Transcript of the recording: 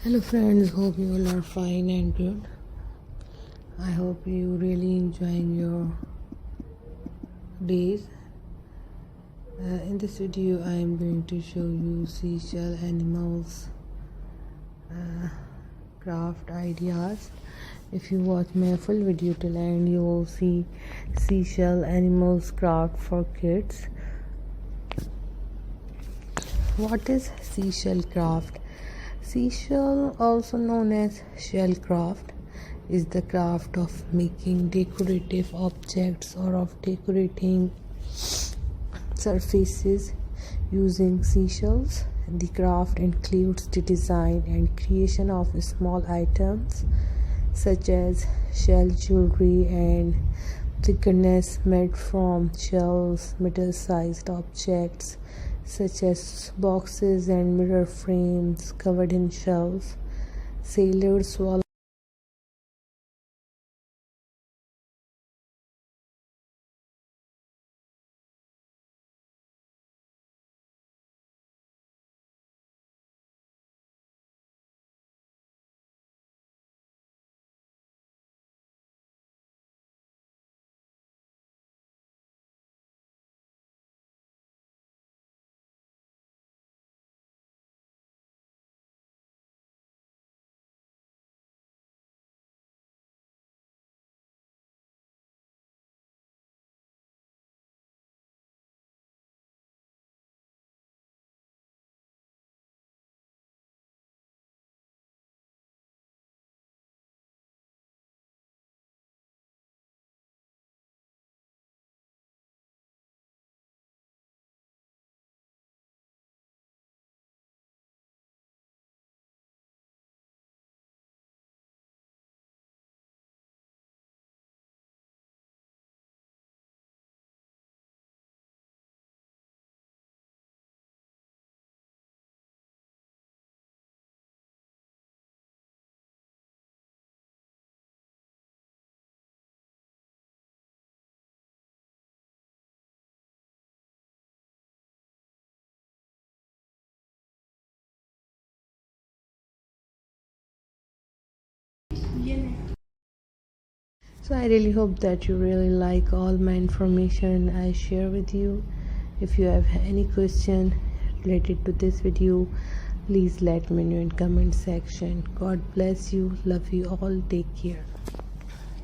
Hello friends, hope you all are fine and good. I hope you really enjoying your days. In this video I am going to show you Seashell Animals craft ideas. If you watch my full video till end, you will see Seashell Animals craft for kids. What is seashell craft? Seashell, also known as shell craft, is the craft of making decorative objects or of decorating surfaces using seashells. The craft includes the design and creation of small items such as shell jewelry and figurines made from shells, middle-sized objects such as boxes and mirror frames covered in shells, sailors' wall. So I really hope that you really like all my information I share with you. If you have any question related to this video, please let me know in comment section. God bless you. Love you all. Take care.